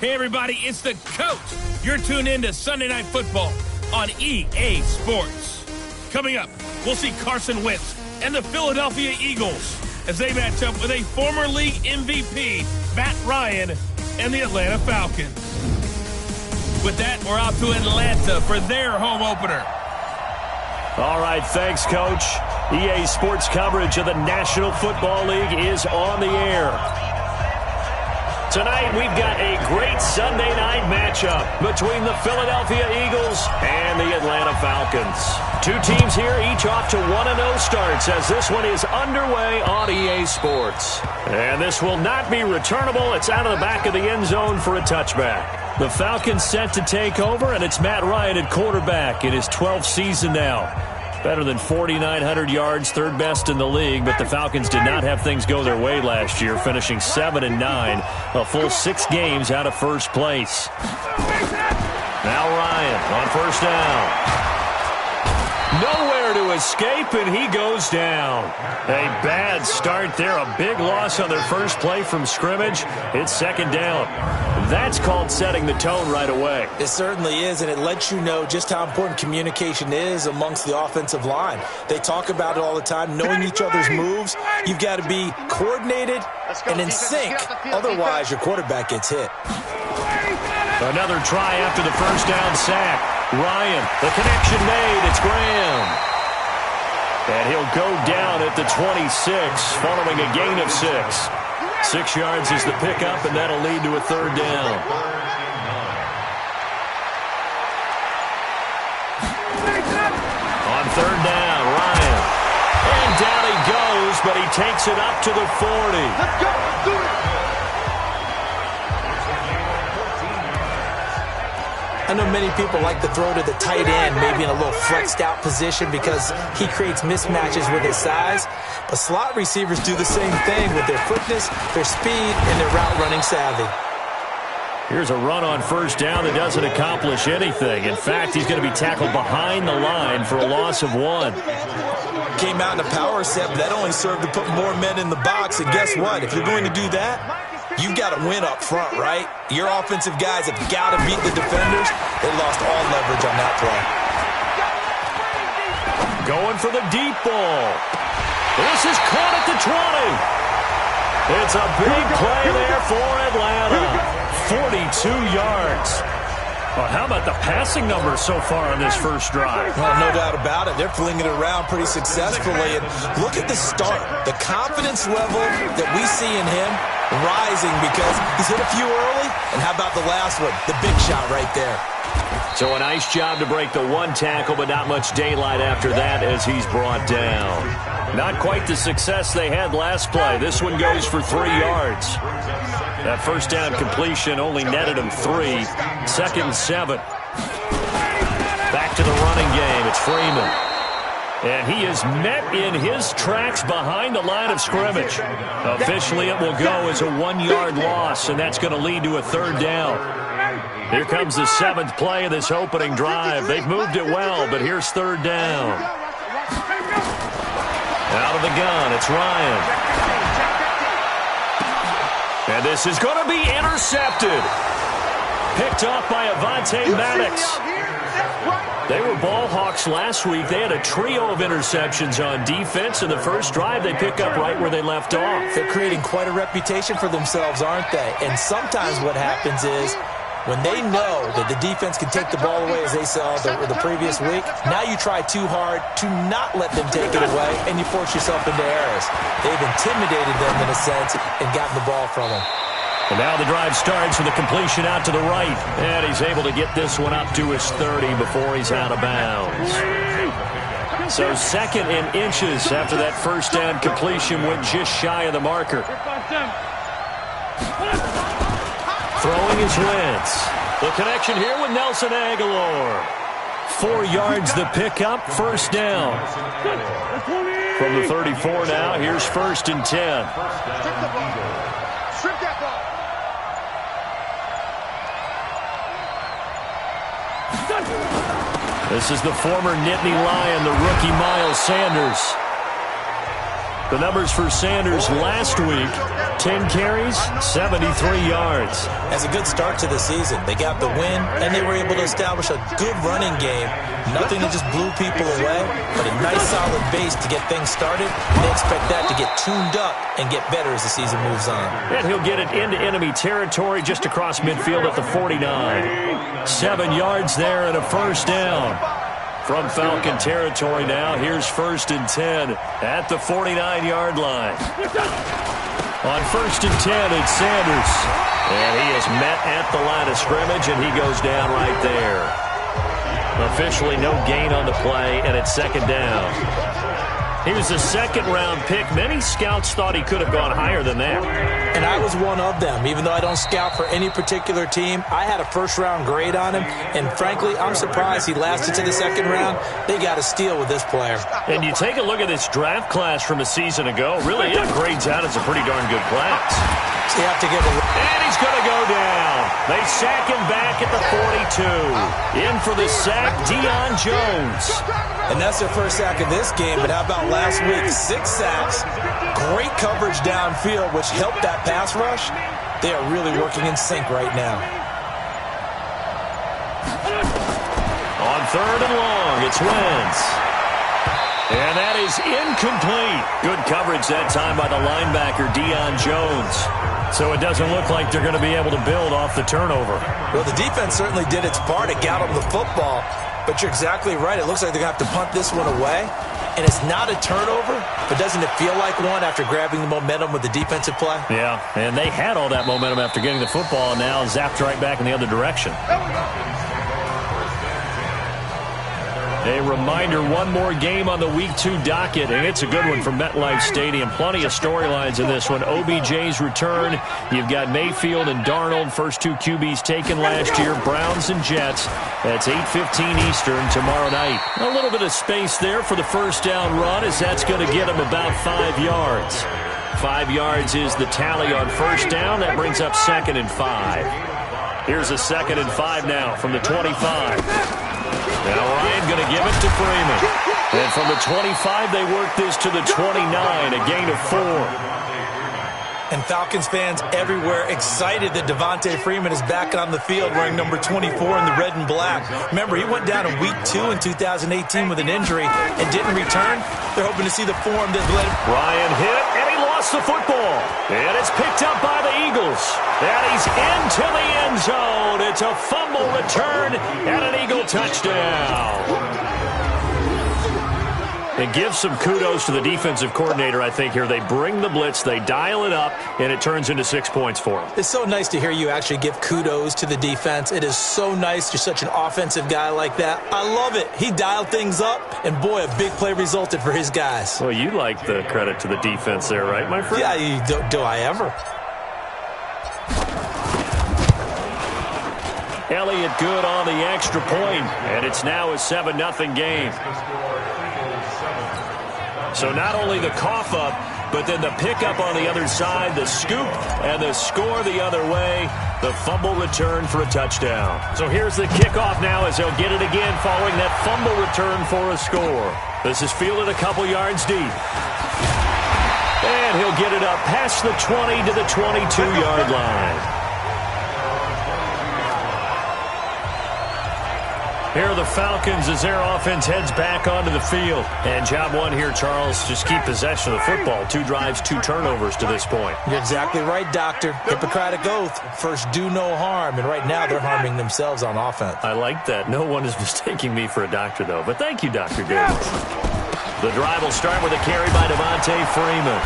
Hey, everybody, it's the Coach. You're tuned in to Sunday Night Football on EA Sports. Coming up, we'll see Carson Wentz and the Philadelphia Eagles as they match up with a former league MVP, Matt Ryan, and the Atlanta Falcons. With that, we're out to Atlanta for their home opener. All right, thanks, Coach. EA Sports coverage of the National Football League is on the air. Tonight, we've got a great Sunday night matchup between the Philadelphia Eagles and the Atlanta Falcons. Two teams here, each off to 1-0 starts as this one is underway on EA Sports. And this will not be returnable. It's out of the back of the end zone for a touchback. The Falcons set to take over, and it's Matt Ryan at quarterback in his 12th season now. Better than 4,900 yards, third best in the league, but the Falcons did not have things go their way last year, finishing 7-9, a full 6 games out of first place. Now Ryan on first down. Nowhere to escape, and he goes down. A bad start there, a big loss on their first play from scrimmage. It's second down. That's called setting the tone right away. It certainly is, and it lets you know just how important communication is amongst the offensive line. They talk about it all the time, knowing each other's moves. You've got to be coordinated and in sync. Otherwise, your quarterback gets hit. Another try after the first down sack. Ryan, the connection made. It's Graham. And he'll go down at the 26 following a gain of 6. 6 yards is the pickup, and that'll lead to a third down. On third down, Ryan. And down he goes, but he takes it up to the 40. Let's go. Do it. I know many people like to throw to the tight end, maybe in a little flexed out position because he creates mismatches with his size. But slot receivers do the same thing with their quickness, their speed, and their route running savvy. Here's a run on first down that doesn't accomplish anything. In fact, he's going to be tackled behind the line for a loss of 1. Came out in a power set, but that only served to put more men in the box. And guess what? If you're going to do that, you've got to win up front, right? Your offensive guys have got to beat the defenders. They lost all leverage on that play. Going for the deep ball. This is caught at the 20. It's a big play there for Atlanta. 42 yards. Well, how about the passing numbers so far on this first drive? Well, no doubt about it. They're flinging it around pretty successfully. And look at the start. The confidence level that we see in him rising because he's hit a few early. And how about the last one? The big shot right there. So a nice job to break the 1 tackle, but not much daylight after that as he's brought down. Not quite the success they had last play. This one goes for 3 yards. That first down completion only netted him 3. Second and 7. Back to the running game. It's Freeman. And he is met in his tracks behind the line of scrimmage. Officially, it will go as a 1-yard loss, and that's going to lead to a third down. Here comes the 7th play of this opening drive. They've moved it well, but here's third down. Out of the gun, it's Ryan. And this is going to be intercepted. Picked off by Avonte Maddox. They were ball hawks last week. They had a trio of interceptions on defense. In the first drive, they pick up right where they left off. They're creating quite a reputation for themselves, aren't they? And sometimes what happens is when they know that the defense can take the ball away, as they saw the previous week, now you try too hard to not let them take it away, and you force yourself into errors. They've intimidated them in a sense and gotten the ball from them. And now the drive starts with a completion out to the right. And he's able to get this one up to his 30 before he's out of bounds. So second and inches after that first down completion went just shy of the marker. Throwing his Wentz. The connection here with Nelson Aguilar. 4 yards the pickup, first down. From the 34 now, here's first and 10. This is the former Nittany Lion, the rookie Miles Sanders. The numbers for Sanders last week, 10 carries, 73 yards. That's a good start to the season. They got the win, and they were able to establish a good running game. Nothing that just blew people away, but a nice solid base to get things started. They expect that to get tuned up and get better as the season moves on. And he'll get it into enemy territory just across midfield at the 49. 7 yards there and a first down. From Falcon territory now, here's 1st and 10 at the 49-yard line. On 1st and 10, it's Sanders. And he is met at the line of scrimmage, and he goes down right there. Officially no gain on the play, and it's 2nd down. He was a 2nd-round pick. Many scouts thought he could have gone higher than that. And I was one of them. Even though I don't scout for any particular team, I had a 1st-round grade on him. And frankly, I'm surprised he lasted to the 2nd round. They got a steal with this player. And you take a look at this draft class from a season ago. Really, it grades out as a pretty darn good class. So you have to give a... And he's going to go down. They sack him back at the 42. In for the sack, Deion Jones. And that's their first sack of this game. But how about last week? 6 sacks. Great coverage downfield, which helped that pass rush. They are really working in sync right now. On 3rd and long, it's Wentz. And that is incomplete. Good coverage that time by the linebacker, Deion Jones. So it doesn't look like they're going to be able to build off the turnover. Well, the defense certainly did its part to get them the football. But you're exactly right. It looks like they're going to have to punt this one away. And it's not a turnover, but doesn't it feel like one after grabbing the momentum with the defensive play? Yeah, and they had all that momentum after getting the football, and now zapped right back in the other direction. A reminder, one more game on the Week 2 docket, and it's a good one from MetLife Stadium. Plenty of storylines in this one. OBJ's return. You've got Mayfield and Darnold, first 2 QBs taken last year. Browns and Jets. That's 8:15 Eastern tomorrow night. A little bit of space there for the first down run, as that's going to get them about 5 yards. 5 yards is the tally on first down. That brings up 2nd and 5. Here's a 2nd and 5 now from the 25. Now Ryan going to give it to Freeman. And from the 25, they work this to the 29, a gain of 4. And Falcons fans everywhere excited that Devontae Freeman is back on the field wearing number 24 in the red and black. Remember, he went down in Week 2 in 2018 with an injury and didn't return. They're hoping to see the form that led him. Ryan hit, and he lost the football. And it's picked up by the Eagles. And he's into the end zone. It's a fumble return and an Eagle touchdown. And give some kudos to the defensive coordinator, I think, here. They bring the blitz, they dial it up, and it turns into 6 points for them. It's so nice to hear you actually give kudos to the defense. It is so nice. You're such an offensive guy like that. I love it. He dialed things up, and boy, a big play resulted for his guys. Well, you like the credit to the defense there, right, my friend? Yeah, do I ever? Elliott good on the extra point, and it's now a 7-0 game. So not only the cough up, but then the pickup on the other side, the scoop, and the score the other way, the fumble return for a touchdown. So here's the kickoff now as they'll get it again following that fumble return for a score. This is fielded a couple yards deep. And he'll get it up past the 20 to the 22-yard line. Here are the Falcons as their offense heads back onto the field. And job one here, Charles, just keep possession of the football. 2 drives, 2 turnovers to this point. You're exactly right, Doctor. Hippocratic oath. First, do no harm. And right now, they're harming themselves on offense. I like that. No one is mistaking me for a doctor, though. But thank you, Dr. Davis. The drive will start with a carry by Devontae Freeman.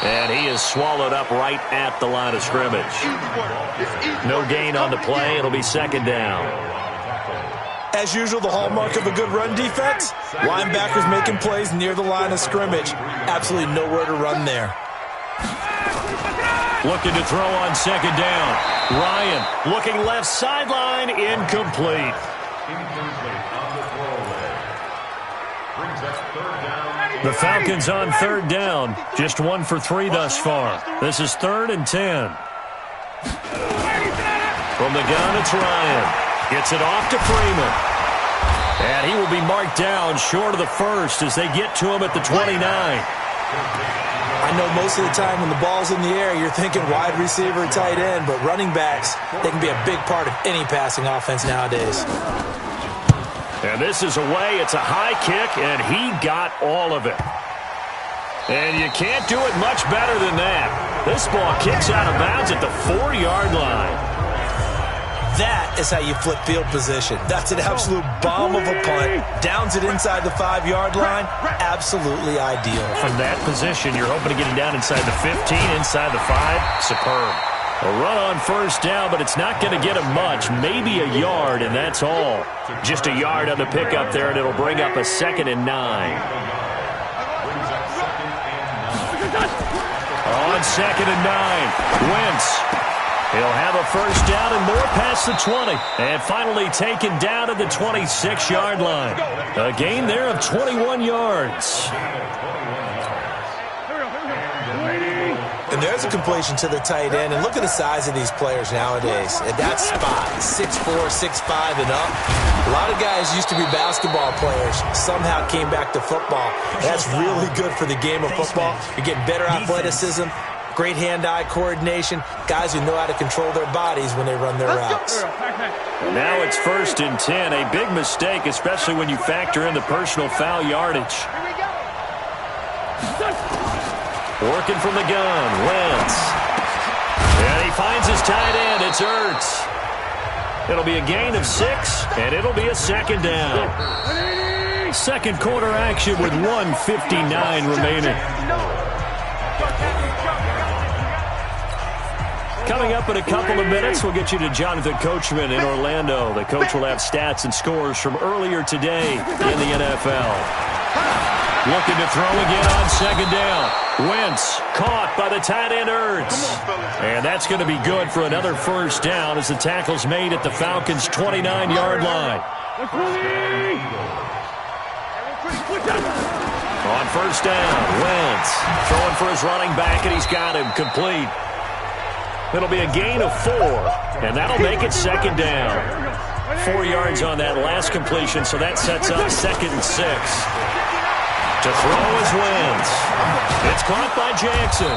And he is swallowed up right at the line of scrimmage. No gain on the play. It'll be 2nd down. As usual, the hallmark of a good run defense, linebackers making plays near the line of scrimmage. Absolutely nowhere to run there. Looking to throw on 2nd down. Ryan looking left sideline, incomplete. The Falcons on 3rd down, just 1 for 3 thus far. This is 3rd and 10. From the gun, it's Ryan. Gets it off to Freeman. And he will be marked down short of the first as they get to him at the 29. I know most of the time when the ball's in the air, you're thinking wide receiver, tight end, but running backs, they can be a big part of any passing offense nowadays. And this is away. It's a high kick, and he got all of it. And you can't do it much better than that. This ball kicks out of bounds at the 4-yard line. That is how you flip field position. That's an absolute bomb of a punt. Downs it inside the 5-yard line. Absolutely ideal. From that position, you're hoping to get it down inside the 15, inside the 5. Superb. A run on first down, but it's not going to get him much. Maybe a yard, and that's all. Just a yard on the pickup there, and it'll bring up a 2nd and 9. On 2nd and 9, Wentz. He'll have a first down and more past the 20. And finally taken down at the 26-yard line. A gain there of 21 yards. And there's a completion to the tight end. And look at the size of these players nowadays. At that spot, 6'4", 6'5", and up. A lot of guys used to be basketball players. Somehow came back to football. And that's really good for the game of football. You're getting better athleticism. Great hand-eye coordination. Guys who know how to control their bodies when they run their routes. Well, now it's 1st and 10. A big mistake, especially when you factor in the personal foul yardage. Working from the gun, Wentz. And he finds his tight end. It's Ertz. It'll be a gain of 6, and it'll be a 2nd down. Second quarter action with 1:59 remaining. Coming up in a couple of minutes, we'll get you to Jonathan Coachman in Orlando. The coach will have stats and scores from earlier today in the NFL. Looking to throw again on 2nd down. Wentz caught by the tight end Ertz. And that's going to be good for another first down as the tackle's made at the Falcons' 29-yard line. On first down, Wentz throwing for his running back, and he's got him complete. It'll be a gain of 4, and that'll make it 2nd down. 4 yards on that last completion, so that sets up 2nd and 6. To throw is Wentz. It's caught by Jackson,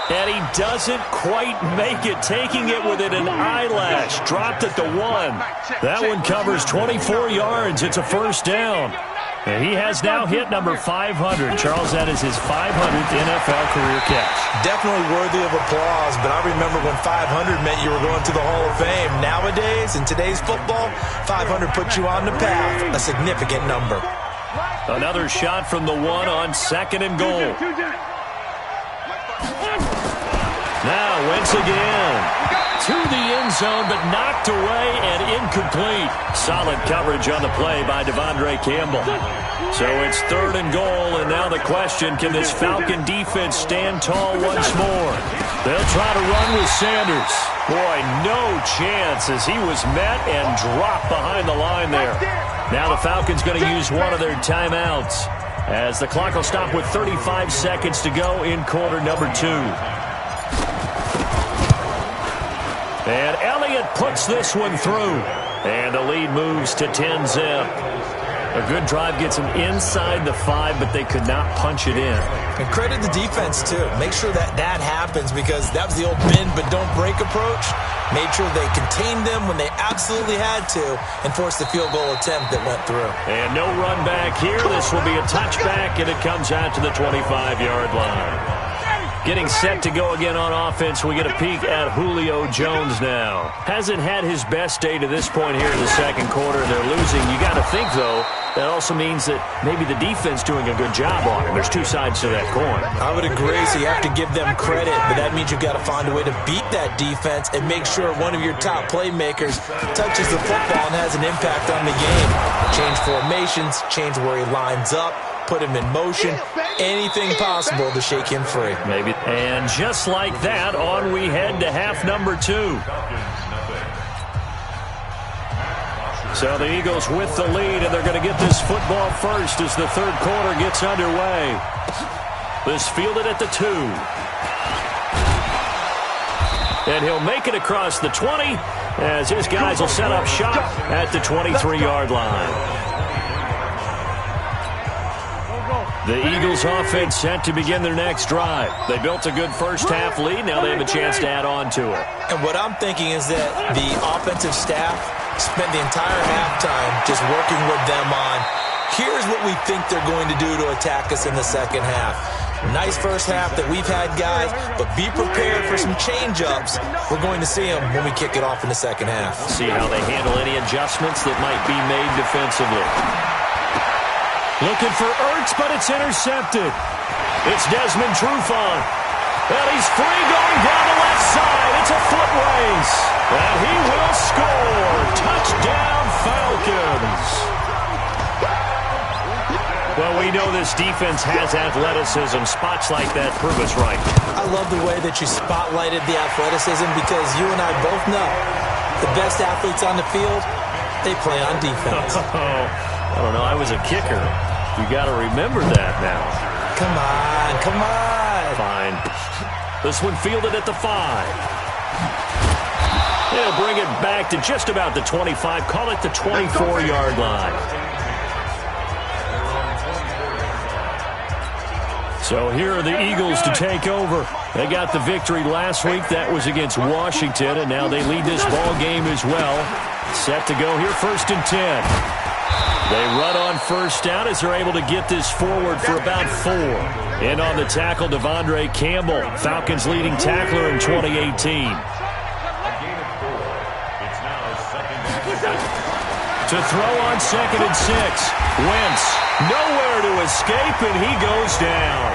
and he doesn't quite make it, taking it within an eyelash. Dropped at the 1. That one covers 24 yards. It's a first down. And he has now hit number 500. Charles, that is his 500th NFL career catch. Definitely worthy of applause, but I remember when 500 meant you were going to the Hall of Fame. Nowadays, in today's football, 500 puts you on the path, a significant number. Another shot from the 1 on 2nd and goal. Now, Wentz again. To the end zone, but knocked away and incomplete. Solid coverage on the play by Devondre Campbell. So it's 3rd and goal, and now the question, can this Falcon defense stand tall once more? They'll try to run with Sanders. Boy, no chance as he was met and dropped behind the line there. Now the Falcons going to use one of their timeouts as the clock will stop with 35 seconds to go in quarter number 2. And Elliott puts this one through. And the lead moves to 10-zip. A good drive gets them inside the 5, but they could not punch it in. And credit the defense, too. Make sure that happens, because that was the old bend but don't break approach. Made sure they contained them when they absolutely had to and forced the field goal attempt that went through. And no run back here. This will be a touchback, and it comes out to the 25-yard line. Getting set to go again on offense, we get a peek at Julio Jones now. Hasn't had his best day to this point here in the second quarter. They're losing. You got to think, though, that also means that maybe the defense doing a good job on him. There's two sides to that coin. I would agree, so you have to give them credit, but that means you've got to find a way to beat that defense and make sure one of your top playmakers touches the football and has an impact on the game. Change formations, change where he lines up, put him in motion, anything possible to shake him free. Maybe. And just like that, on we head to half number 2. So the Eagles with the lead, and they're going to get this football first as the third quarter gets underway. This fielded at the 2. And he'll make it across the 20 as his guys will set up shop at the 23-yard line. The Eagles offense set to begin their next drive. They built a good first-half lead. Now they have a chance to add on to it. And what I'm thinking is that the offensive staff spent the entire halftime just working with them on, here's what we think they're going to do to attack us in the second half. Nice first half that we've had, guys, but be prepared for some change-ups. We're going to see them when we kick it off in the second half. See how they handle any adjustments that might be made defensively. Looking for Ertz, but it's intercepted. It's Desmond Trufant. And he's free going down the left side. It's a foot race. And he will score. Touchdown, Falcons. Well, we know this defense has athleticism. Spots like that prove us right. I love the way that you spotlighted the athleticism because you and I both know the best athletes on the field, they play on defense. I don't know. I was a kicker. You got to remember that now. Come on, come on. Fine. This one fielded at the 5. They'll bring it back to just about the 25. Call it the 24-yard line. So here are the Eagles to take over. They got the victory last week. That was against Washington, and now they lead this ball game as well. Set to go here, 1st and 10. They run on first down as they're able to get this forward for about 4. In on the tackle, Devondre Campbell, Falcons leading tackler in 2018. To throw on 2nd and 6. Wentz, nowhere to escape, and he goes down.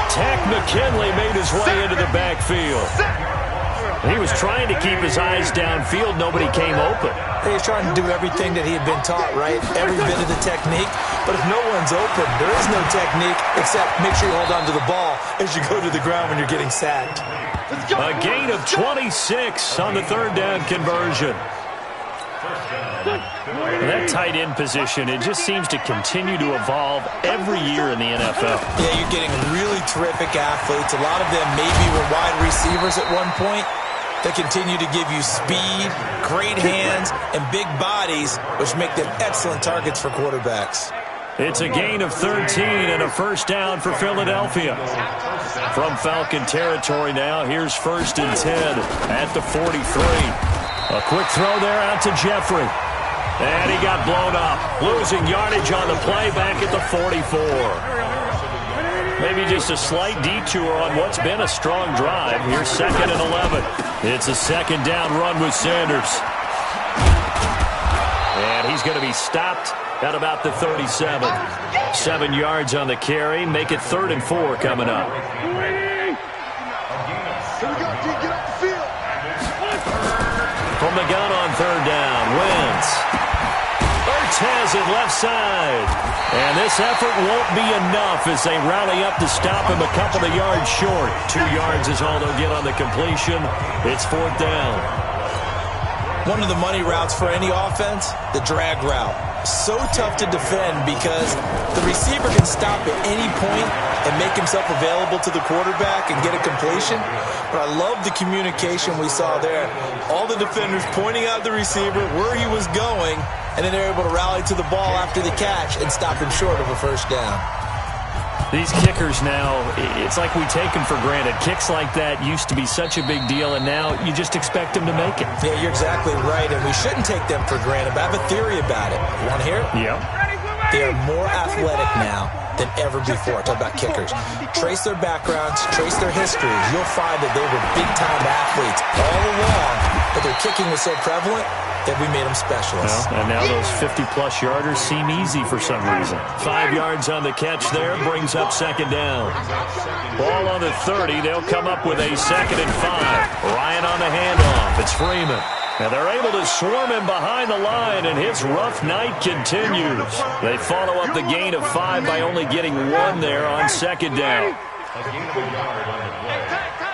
Tack McKinley made his way into the backfield. He was trying to keep his eyes downfield. Nobody came open. He was trying to do everything that he had been taught, right? Every bit of the technique. But if no one's open, there is no technique except make sure you hold on to the ball as you go to the ground when you're getting sacked. A gain of 26 on the 3rd down conversion. That tight end position, it just seems to continue to evolve every year in the NFL. Yeah, you're getting really terrific athletes. A lot of them maybe were wide receivers at one point. They continue to give you speed, great hands, and big bodies, which make them excellent targets for quarterbacks. It's a gain of 13 and a first down for Philadelphia. From Falcon territory now, here's 1st and 10 at the 43. A quick throw there out to Jeffrey. And he got blown up, losing yardage on the play back at the 44. Maybe just a slight detour on what's been a strong drive. Here's 2nd and 11. It's a 2nd down run with Sanders. And he's going to be stopped at about the 37. 7 yards on the carry. Make it 3rd and 4 coming up. From the gun on 3rd down, Wentz. Ertz has it left side. And this effort won't be enough as they rally up to stop him a couple of yards short. 2 yards is all they'll get on the completion. It's 4th down. One of the money routes for any offense, the drag route. So tough to defend because the receiver can stop at any point and make himself available to the quarterback and get a completion. But I love the communication we saw there. All the defenders pointing out the receiver where he was going, and then they're able to rally to the ball after the catch and stop him short of a first down. These kickers now, it's like we take them for granted. Kicks like that used to be such a big deal, and now you just expect them to make it. Yeah, you're exactly right, and we shouldn't take them for granted, but I have a theory about it. You want to hear it? Yep. They are more athletic now than ever before. Talk about kickers. Trace their backgrounds, trace their histories. You'll find that they were big-time athletes all along, but their kicking was so prevalent that we made them specialists. Well, and now those 50-plus yarders seem easy for some reason. 5 yards on the catch there, brings up 2nd down. Ball on the 30, they'll come up with a 2nd and 5. Ryan on the handoff, it's Freeman. And they're able to swarm him behind the line, and his rough night continues. They follow up the gain of 5 by only getting 1 there on 2nd down. A gain of a yard on the play.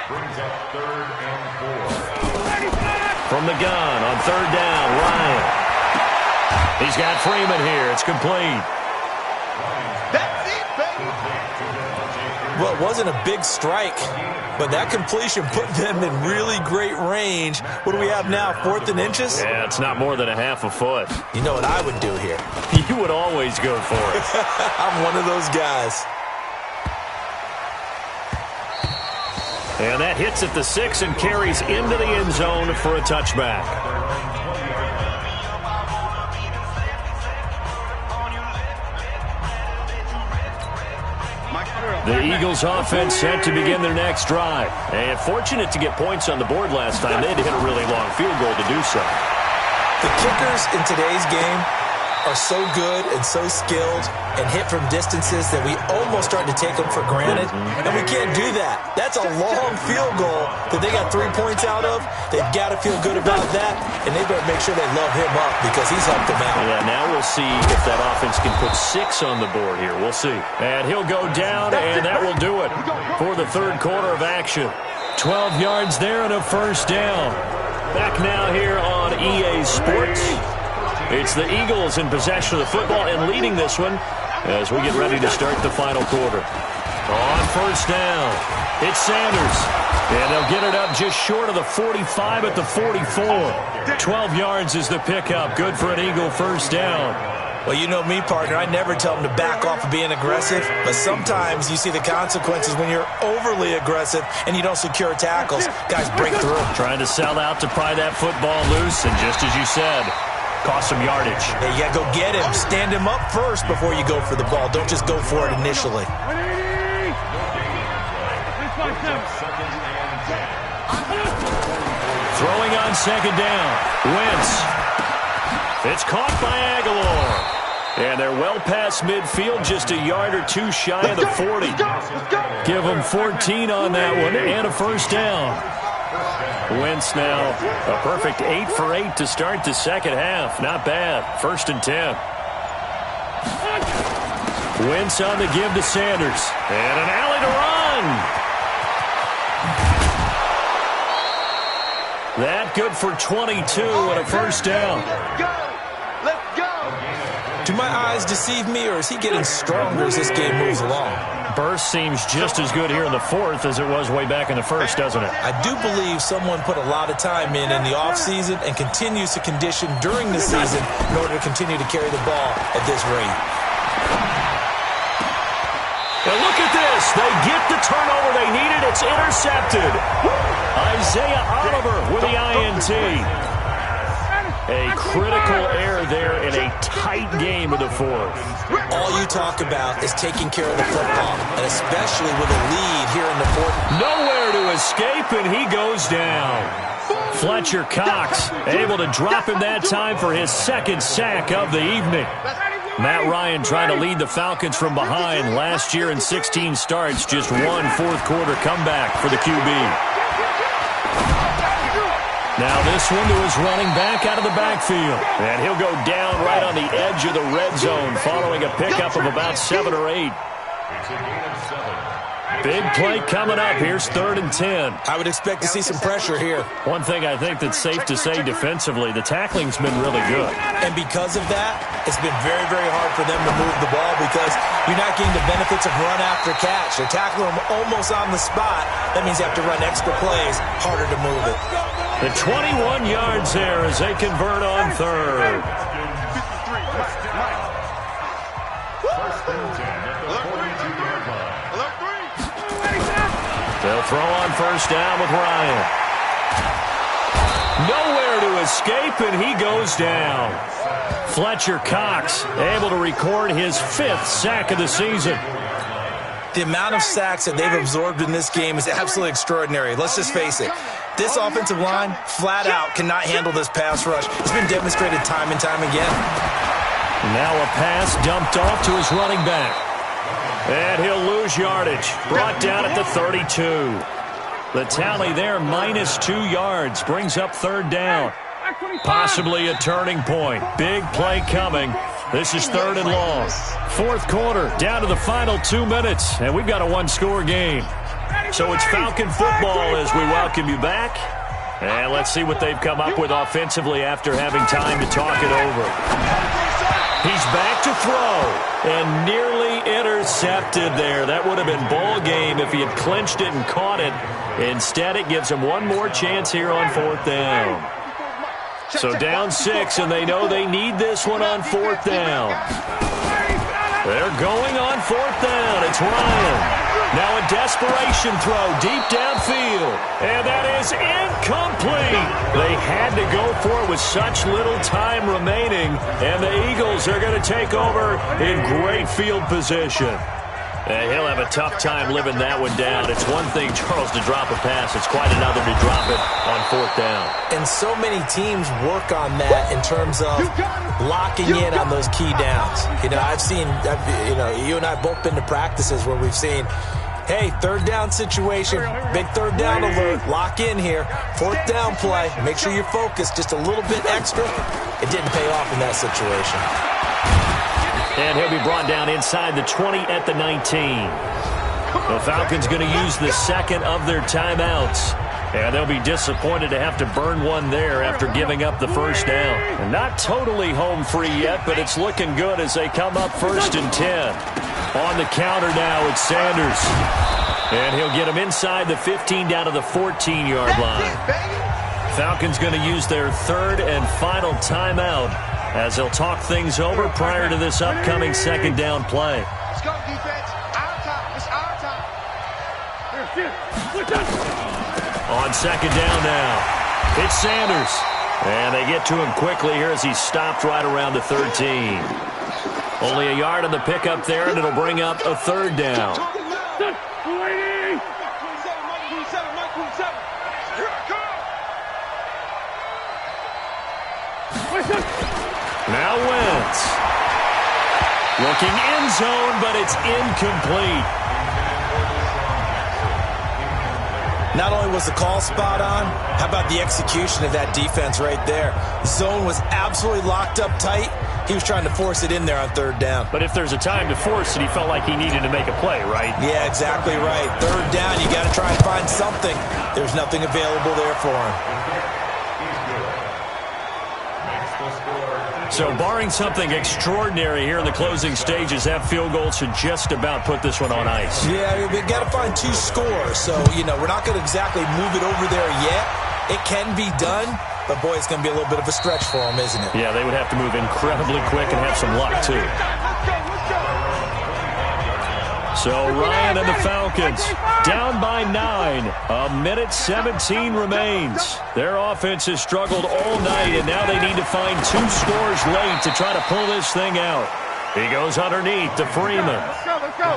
Brings up 3rd and 4. From the gun on 3rd down, Ryan. He's got Freeman here. It's complete. That's it, baby. Well, it wasn't a big strike, but that completion put them in really great range. What do we have now, 4th and inches? Yeah, it's not more than a half a foot. You know what I would do here? You would always go for it. I'm one of those guys. And that hits at the 6 and carries into the end zone for a touchback. The Eagles offense set to begin their next drive. And fortunate to get points on the board last time. They had to hit a really long field goal to do so. The kickers in today's game are so good and so skilled and hit from distances that we almost start to take them for granted. And we can't do that. That's a long field goal that they got 3 points out of. They've got to feel good about that, and they better make sure they love him up because he's helped them out. Yeah, now we'll see if that offense can put 6 on the board here. We'll see. And he'll go down, and that will do it for the third quarter of action. 12 yards there and a first down. Back now here on EA Sports. It's the Eagles in possession of the football and leading this one as we get ready to start the final quarter. On first down, it's Sanders. And they'll get it up just short of the 45 at the 44. 12 yards is the pickup. Good for an Eagle first down. Well, you know me, partner. I never tell them to back off of being aggressive, but sometimes you see the consequences when you're overly aggressive and you don't secure tackles. Guys break through. Trying to sell out to pry that football loose, and just as you said, cost some yardage. Yeah, you gotta go get him. Stand him up first before you go for the ball. Don't just go for it initially. Throwing on second down. Wentz. It's caught by Aguilar. And they're well past midfield, just a yard or two shy of the 40. Give them 14 on that one and a first down. Wentz now a perfect 8 for 8 to start the second half. Not bad. 1st and 10. Wentz on the give to Sanders. And an alley to run. That good for 22 and a first down. Do my eyes deceive me, or is he getting stronger as this game moves along? Burst seems just as good here in the fourth as it was way back in the first, doesn't it? I do believe someone put a lot of time in the offseason and continues to condition during the season in order to continue to carry the ball at this rate. And look at this. They get the turnover they needed. It's intercepted. Isaiah Oliver with the INT. A critical error there in a tight game of the fourth. All you talk about is taking care of the football, and especially with a lead here in the fourth. Nowhere to escape, and he goes down. Fletcher Cox able to drop him that time for his second sack of the evening. Matt Ryan trying to lead the Falcons from behind. Last year in 16 starts, just one fourth-quarter comeback for the QB. Now this one to his running back out of the backfield. And he'll go down right on the edge of the red zone following a pickup of about 7 or 8. Big play coming up. Here's 3rd and 10. I would expect to see some pressure here. One thing I think that's safe to say defensively, the tackling's been really good. And because of that, it's been very, very hard for them to move the ball because you're not getting the benefits of run after catch. They're tackling them almost on the spot. That means you have to run extra plays, harder to move it. The 21 yards there as they convert on 3rd. They'll throw on first down with Ryan. Nowhere to escape, and he goes down. Fletcher Cox able to record his 5th sack of the season. The amount of sacks that they've absorbed in this game is absolutely extraordinary. Let's just face it. This offensive line, flat out, cannot handle this pass rush. It's been demonstrated time and time again. Now a pass dumped off to his running back. And he'll lose yardage. Brought down at the 32. The tally there, -2 yards. Brings up 3rd down. Possibly a turning point. Big play coming. This is 3rd and long. 4th quarter, down to the final 2 minutes. And we've got a one-score game. So it's Falcon football as we welcome you back. And let's see what they've come up with offensively after having time to talk it over. He's back to throw and nearly intercepted there. That would have been ball game if he had clinched it and caught it. Instead, it gives him one more chance here on 4th down. So down 6, and they know they need this one on 4th down. They're going on 4th down. It's Ryan. Now a desperation throw deep downfield. And that is incomplete. They had to go for it with such little time remaining. And the Eagles are going to take over in great field position. He'll have a tough time living that one down. It's one thing, Charles, to drop a pass. It's quite another to drop it on 4th down. And so many teams work on that in terms of locking in on those key downs. You know, you and I have both been to practices where we've seen, hey, 3rd down situation, big 3rd down alert, lock in here, 4th down play, make sure you're focused just a little bit extra. It didn't pay off in that situation. And he'll be brought down inside the 20 at the 19. The Falcons going to use the second of their timeouts. And they'll be disappointed to have to burn one there after giving up the first down. And not totally home free yet, but it's looking good as they come up 1st and 10. On the counter now, it's Sanders. And he'll get him inside the 15 down to the 14-yard line. Falcons going to use their 3rd and final timeout as they'll talk things over prior to this upcoming 2nd down play. Let's go, defense. Our time. It's our time. On 2nd down now, it's Sanders. And they get to him quickly here as he's stopped right around the 13. Only a yard on the pickup there, and it'll bring up a 3rd down. Now Wentz. Looking end zone, but it's incomplete. Not only was the call spot on, how about the execution of that defense right there? Zone was absolutely locked up tight. He was trying to force it in there on 3rd down. But if there's a time to force it, he felt like he needed to make a play, right? Yeah, exactly right. 3rd down, you got to try and find something. There's nothing available there for him. So barring something extraordinary here in the closing stages, that field goal should just about put this one on ice. Yeah, we've got to find 2 scores. So, we're not going to exactly move it over there yet. It can be done, but, boy, it's going to be a little bit of a stretch for them, isn't it? Yeah, they would have to move incredibly quick and have some luck, too. So Ryan and the Falcons down by 9. A minute 17 remains. Their offense has struggled all night, and now they need to find 2 scores late to try to pull this thing out. He goes underneath to Freeman.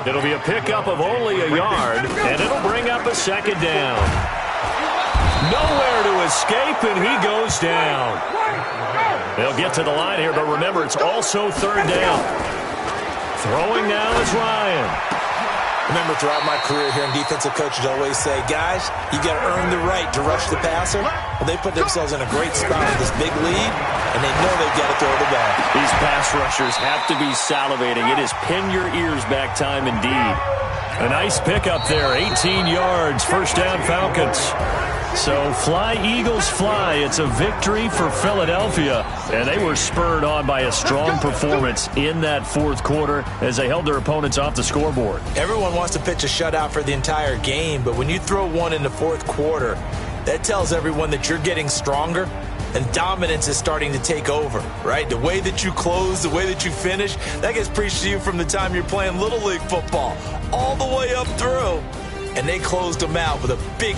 It'll be a pickup of only a yard, and it'll bring up a 2nd down. Nowhere to escape, and he goes down. They'll get to the line here, but remember, it's also 3rd down. Throwing now is Ryan. Remember, throughout my career here in defensive coaches always say, guys, you got to earn the right to rush the passer. Well, they put themselves in a great spot with this big lead, and they know they've got to throw the ball. These pass rushers have to be salivating. It is pin your ears back time indeed. A nice pickup there, 18 yards, 1st down Falcons. So fly, Eagles, fly. It's a victory for Philadelphia. And they were spurred on by a strong performance in that 4th quarter as they held their opponents off the scoreboard. Everyone wants to pitch a shutout for the entire game, but when you throw one in the 4th quarter, that tells everyone that you're getting stronger and dominance is starting to take over, right? The way that you close, the way that you finish, that gets preached to you from the time you're playing Little League football all the way up through. And they closed them out with a big